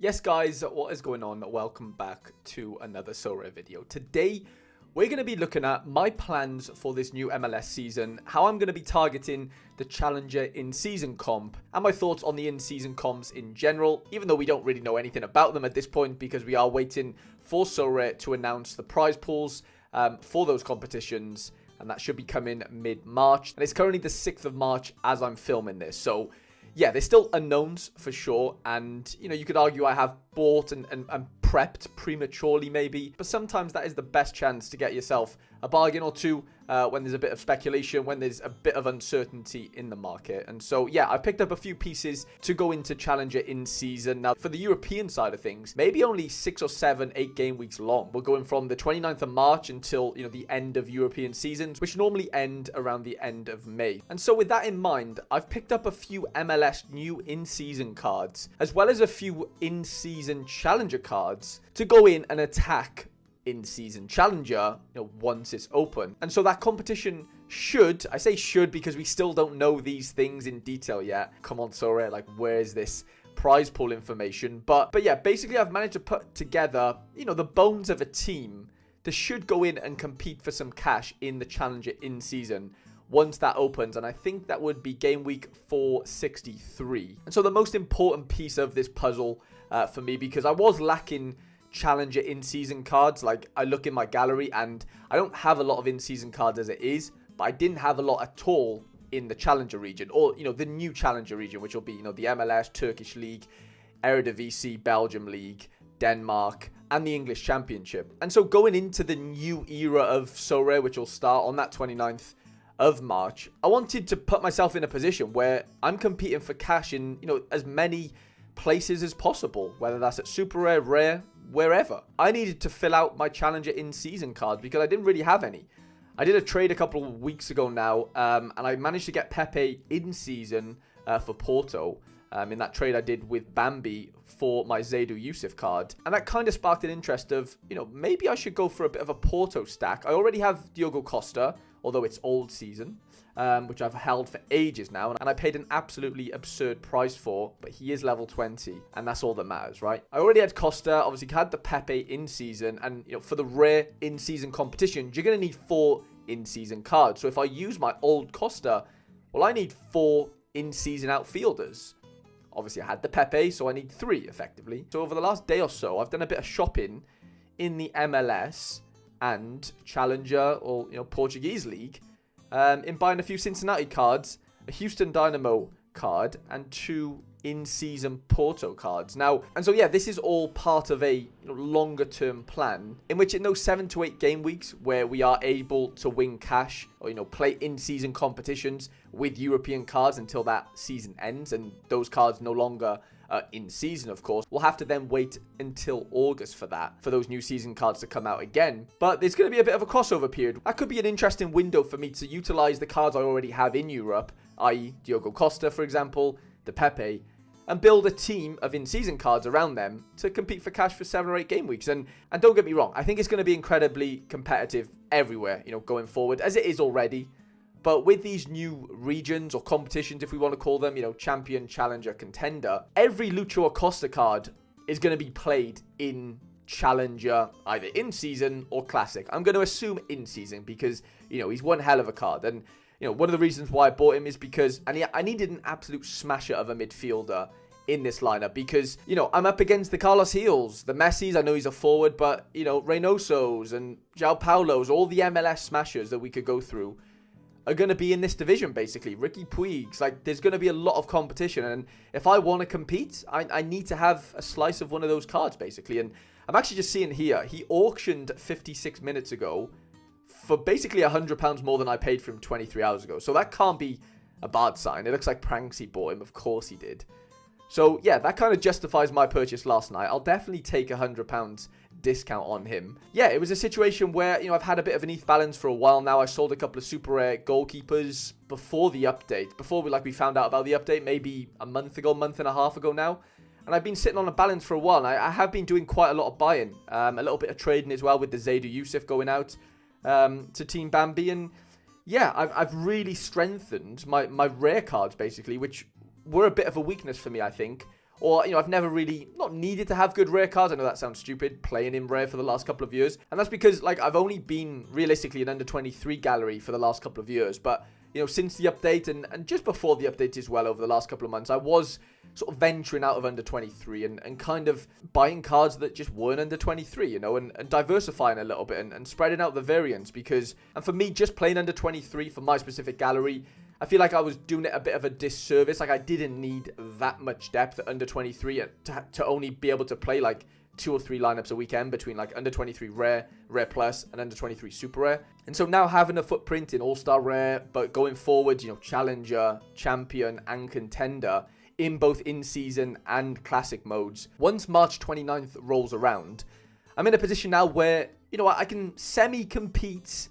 Yes guys, what is going on? Welcome back to another Sorare video. Today, we're going to be looking at my plans for this new MLS season, how I'm going to be targeting the Challenger in-season comp, and my thoughts on the in-season comps in general, even though we don't really know anything about them at this point because we are waiting for Sorare to announce the prize pools for those competitions, and that should be coming mid-March. And it's currently the 6th of March as I'm filming this, so yeah, there's still unknowns for sure, and you could argue I have bought and prepped prematurely maybe, but sometimes that is the best chance to get yourself a bargain or two when there's a bit of speculation, when there's a bit of uncertainty in the market. And so yeah, I've picked up a few pieces to go into Challenger in season. Now for the European side of things, maybe only 6 or 7, 8 game weeks long. We're going from the 29th of March until the end of European seasons, which normally end around the end of May. And so with that in mind, I've picked up a few MLS new in-season cards, as well as a few in-season Challenger cards to go in and attack in-season Challenger once it's open. And so that competition should, I say should because we still don't know these things in detail yet. Come on, Sorare, like where is this prize pool information? But yeah, basically I've managed to put together, the bones of a team that should go in and compete for some cash in the Challenger in-season once that opens, and I think that would be game week 463. And so the most important piece of this puzzle for me, because I was lacking Challenger in-season cards. Like I look in my gallery and I don't have a lot of in-season cards as it is, but I didn't have a lot at all in the Challenger region, or the new Challenger region, which will be the MLS, Turkish League, Eredivisie, Belgium League, Denmark, and the English Championship. And so going into the new era of Sorare, which will start on that 29th of March, I wanted to put myself in a position where I'm competing for cash in as many places as possible, whether that's at super rare, wherever. I needed to fill out my Challenger in-season cards because I didn't really have any. I did a trade a couple of weeks ago now, and I managed to get Pepe in-season for Porto. In that trade I did with Bambi for my Zaidu Youssef card. And that kind of sparked an interest of, maybe I should go for a bit of a Porto stack. I already have Diogo Costa, although it's old season, which I've held for ages now, and I paid an absolutely absurd price for, but he is level 20, and that's all that matters, right? I already had Costa, obviously had the Pepe in-season, and for the rare in-season competitions, you're going to need 4 in-season cards. So if I use my old Costa, well, I need 4 in-season outfielders. Obviously, I had the Pepe, so I need 3, effectively. So over the last day or so, I've done a bit of shopping in the MLS and Challenger, or Portuguese League, in buying a few Cincinnati cards, a Houston Dynamo card, and 2 in-season Porto cards. Now, and so yeah, this is all part of a longer term plan in which in those 7 to 8 game weeks where we are able to win cash or play in-season competitions with European cards until that season ends, and those cards no longer in season, of course. We'll have to then wait until August for those new season cards to come out again. But there's going to be a bit of a crossover period. That could be an interesting window for me to utilize the cards I already have in Europe, i.e. Diogo Costa, for example, the Pepe, and build a team of in-season cards around them to compete for cash for 7 or 8 game weeks. And don't get me wrong, I think it's going to be incredibly competitive everywhere, going forward, as it is already. But with these new regions or competitions, if we want to call them, champion, challenger, contender, every Lucho Acosta card is going to be played in Challenger, either in season or classic. I'm going to assume in season because, he's one hell of a card. And, one of the reasons why I bought him is because I needed an absolute smasher of a midfielder in this lineup because, I'm up against the Carlos Hills, the Messis. I know he's a forward, but, Reynosos and João Paulos, all the MLS smashers that we could go through are going to be in this division, basically. Ricky Puigs, like, there's going to be a lot of competition, and if I want to compete, I need to have a slice of one of those cards, basically. And I'm actually just seeing here, he auctioned 56 minutes ago for basically £100 more than I paid for him 23 hours ago, so that can't be a bad sign. It looks like Pranksy bought him, of course he did. So yeah, that kind of justifies my purchase last night. I'll definitely take £100 discount on him. Yeah, it was a situation where, I've had a bit of an ETH balance for a while now. I sold a couple of super rare goalkeepers before the update, before we found out about the update, maybe a month and a half ago now. And I've been sitting on a balance for a while. And I have been doing quite a lot of buying, a little bit of trading as well with the Zaidu Youssef going out to Team Bambi. And yeah, I've really strengthened my rare cards, basically, which were a bit of a weakness for me, I think, or, you know, I've never really not needed to have good rare cards. I know that sounds stupid, playing in rare for the last couple of years. And that's because, like, I've only been realistically an under 23 gallery for the last couple of years. But, you know, since the update and just before the update as well over the last couple of months, I was sort of venturing out of under 23 and kind of buying cards that just weren't under 23, you know, and diversifying a little bit and spreading out the variants because, and for me, just playing under 23 for my specific gallery, I feel like I was doing it a bit of a disservice. Like, I didn't need that much depth at under 23 to only be able to play like 2 or 3 lineups a weekend between like under 23 rare, rare plus, and under 23 super rare. And so now having a footprint in all-star rare, but going forward, you know, challenger, champion, and contender in both in-season and classic modes. Once March 29th rolls around, I'm in a position now where, you know, I can semi-compete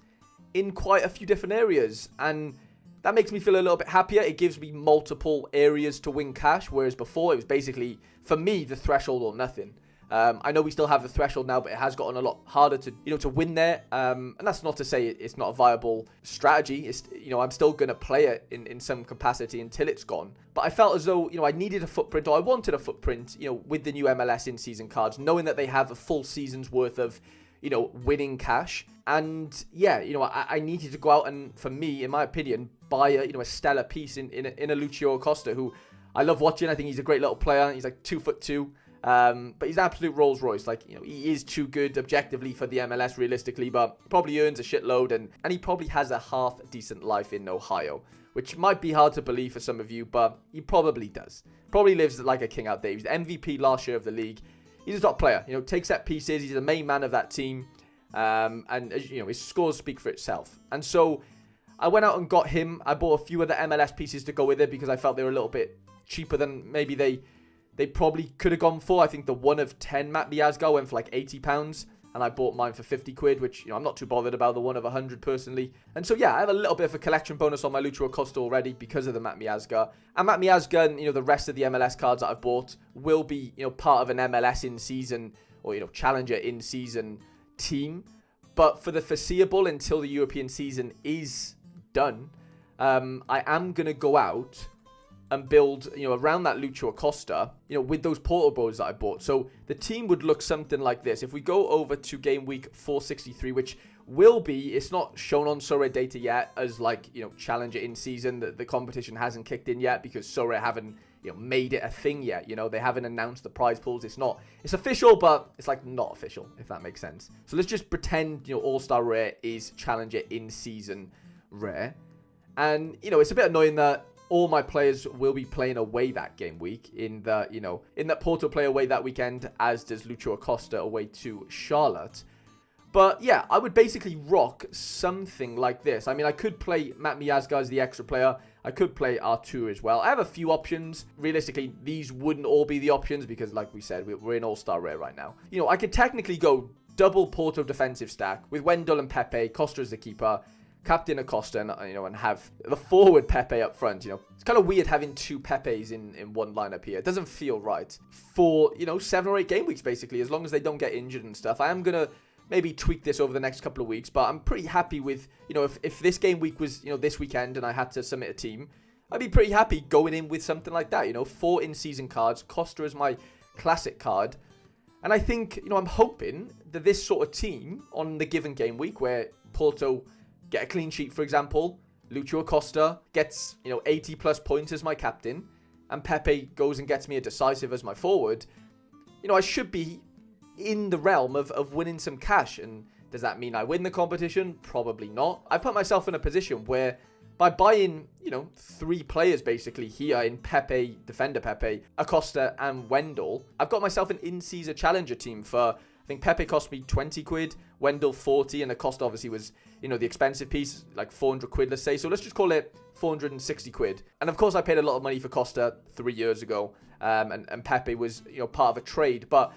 in quite a few different areas, and that makes me feel a little bit happier. It gives me multiple areas to win cash, whereas before it was basically, for me, the threshold or nothing. I know we still have the threshold now, but it has gotten a lot harder to, you know, to win there. And that's not to say it's not a viable strategy. It's, you know, I'm still going to play it in some capacity until it's gone. But I felt as though, you know, I needed a footprint, or I wanted a footprint, you know, with the new MLS in-season cards, knowing that they have a full season's worth of, you know, winning cash. And yeah, you know, I needed to go out and, for me, in my opinion, buy a, you know, a stellar piece in a Lucio Acosta, who I love watching. I think he's a great little player. He's like 2'2". But he's an absolute Rolls Royce. Like, you know, he is too good objectively for the MLS realistically, but probably earns a shitload, and he probably has a half decent life in Ohio, which might be hard to believe for some of you, but he probably does. Probably lives like a king out there. He's the MVP last year of the league. He's a top player. You know, takes set pieces. He's the main man of that team. And you know, his scores speak for itself. And so I went out and got him. I bought a few other MLS pieces to go with it because I felt they were a little bit cheaper than maybe they probably could have gone for. I think the 1 of 10 Matt Miazga went for like £80, and I bought mine for 50 quid, which, you know, I'm not too bothered about the 1 of 100 personally. And so, yeah, I have a little bit of a collection bonus on my Lucho Acosta already because of the Matt Miazga. And Matt Miazga and, you know, the rest of the MLS cards that I've bought will be, you know, part of an MLS in-season or, you know, challenger in-season team. But for the foreseeable, until the European season is done, I am going to go out and build, you know, around that Lucho Acosta, you know, with those portal boards that I bought. So the team would look something like this. If we go over to game week 463, which will be, it's not shown on Sorare data yet as like, you know, challenger in season. The competition hasn't kicked in yet because Sorare haven't, you know, made it a thing yet. You know, they haven't announced the prize pools. It's official, but it's like not official, if that makes sense. So let's just pretend, you know, All-Star Rare is challenger in season rare. And, you know, it's a bit annoying that all my players will be playing away that game week in the, you know, in that Porto play away that weekend, as does Lucho Acosta away to Charlotte. But yeah, I would basically rock something like this. I mean, I could play Matt Miazga as the extra player. I could play R2 as well. I have a few options. Realistically, these wouldn't all be the options because, like we said, we're in All-Star Rare right now. You know, I could technically go double Porto defensive stack with Wendell and Pepe, Costa as the keeper, captain Acosta, and, you know, and have the forward Pepe up front. You know, it's kind of weird having 2 Pepes in one lineup here. It doesn't feel right for, you know, 7 or 8 game weeks, basically, as long as they don't get injured and stuff. I am going to maybe tweak this over the next couple of weeks, but I'm pretty happy with, you know, if this game week was, you know, this weekend and I had to submit a team, I'd be pretty happy going in with something like that. You know, 4 in-season cards, Costa is my classic card. And I think, you know, I'm hoping that this sort of team on the given game week where Porto get a clean sheet, for example, Lucho Acosta gets, you know, 80 plus points as my captain, and Pepe goes and gets me a decisive as my forward, you know, I should be in the realm of winning some cash. And does that mean I win the competition? Probably not. I put myself in a position where by buying, you know, 3 players basically here in Pepe, defender Pepe, Acosta, and Wendell, I've got myself an in-season challenger team for, I think Pepe cost me 20 quid, Wendell 40, and Acosta obviously was, you know, the expensive piece, like 400 quid, let's say. So let's just call it 460 quid. And of course, I paid a lot of money for Costa 3 years ago, and Pepe was, you know, part of a trade. But,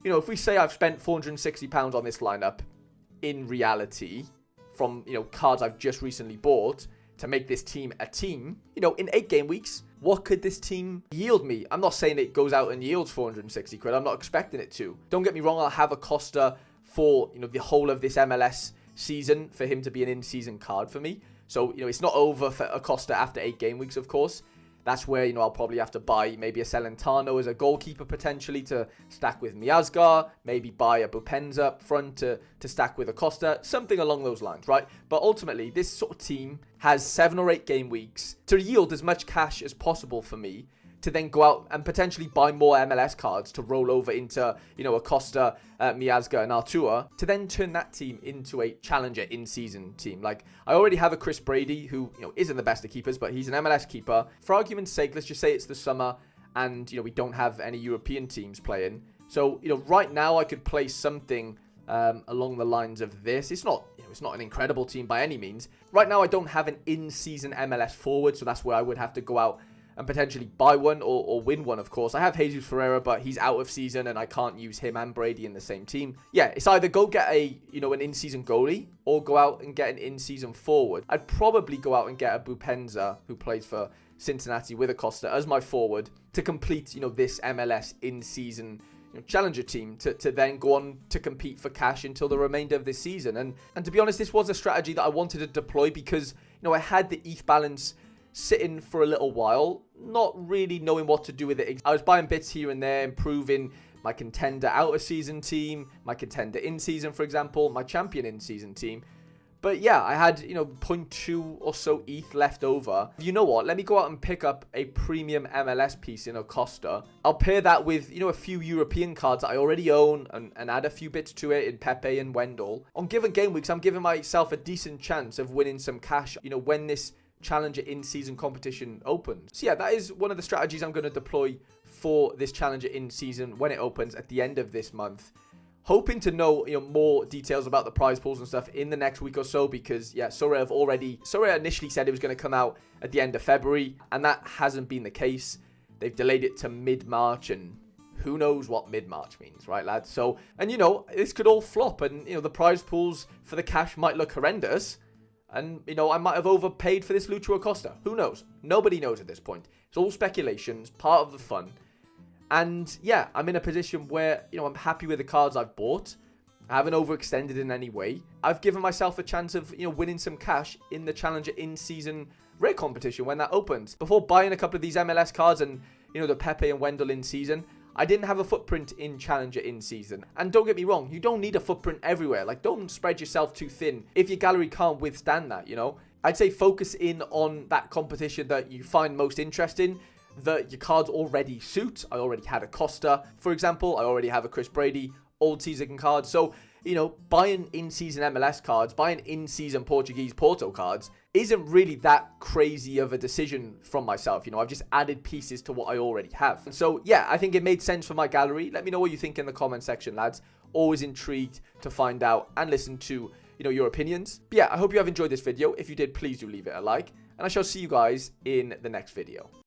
you know, if we say I've spent £460 on this lineup, in reality, from, you know, cards I've just recently bought to make this team a team, you know, in 8 game weeks, what could this team yield me? I'm not saying it goes out and yields 460 quid. I'm not expecting it to. Don't get me wrong, I'll have Acosta for, you know, the whole of this MLS season for him to be an in-season card for me. So, you know, it's not over for Acosta after 8 game weeks, of course. That's where, I'll probably have to buy maybe a Celentano as a goalkeeper potentially to stack with Miazga, maybe buy a Bupenza up front to stack with Acosta, something along those lines, right? But ultimately, this sort of team has 7 or 8 game weeks to yield as much cash as possible for me to then go out and potentially buy more MLS cards to roll over into, Acosta, Miazga, and Artua, to then turn that team into a challenger in-season team. Like, I already have a Chris Brady who, isn't the best of keepers, but he's an MLS keeper. For argument's sake, let's just say it's the summer and, we don't have any European teams playing. So, right now I could play something along the lines of this. It's not an incredible team by any means. Right now I don't have an in-season MLS forward, so that's where I would have to go out and potentially buy one or win one, of course. I have Jesus Ferreira, but he's out of season and I can't use him and Brady in the same team. Yeah, it's either go get an in-season goalie or go out and get an in-season forward. I'd probably go out and get a Bupenza, who plays for Cincinnati with Acosta, as my forward to complete, this MLS in-season challenger team to then go on to compete for cash until the remainder of this season. And to be honest, this was a strategy that I wanted to deploy because, I had the ETH balance sitting for a little while, not really knowing what to do with it. I was buying bits here and there, improving my contender out-of-season team, my contender in-season, for example, my champion in-season team. But yeah, I had, 0.2 or so ETH left over. You know what? Let me go out and pick up a premium MLS piece in Acosta. I'll pair that with, a few European cards that I already own and add a few bits to it in Pepe and Wendell. On given game weeks, I'm giving myself a decent chance of winning some cash, when this challenger in-season competition opens. So yeah, that is one of the strategies I'm going to deploy for this challenger in-season when it opens at the end of this month. Hoping to know, more details about the prize pools and stuff in the next week or so, because yeah, Sorare initially said it was going to come out at the end of February, and that hasn't been the case. They've delayed it to mid-March, and who knows what mid-March means, right, lads? So, and this could all flop, and the prize pools for the cash might look horrendous. And, I might have overpaid for this Lucho Acosta. Who knows? Nobody knows at this point. It's all speculations, part of the fun. And, yeah, I'm in a position where, I'm happy with the cards I've bought. I haven't overextended in any way. I've given myself a chance of, winning some cash in the Challenger in-season rare competition when that opens. Before buying a couple of these MLS cards and, the Pepe and Wendell in-season, I didn't have a footprint in Challenger in-season. And don't get me wrong, you don't need a footprint everywhere. Like, don't spread yourself too thin if your gallery can't withstand that, I'd say focus in on that competition that you find most interesting, that your cards already suit. I already had a Costa, for example. I already have a Chris Brady, old season cards. So, buying in-season MLS cards, buying in-season Portuguese Porto cards isn't really that crazy of a decision from myself. I've just added pieces to what I already have. And so, yeah, I think it made sense for my gallery. Let me know what you think in the comment section, lads. Always intrigued to find out and listen to, your opinions. But yeah, I hope you have enjoyed this video. If you did, please do leave it a like. And I shall see you guys in the next video.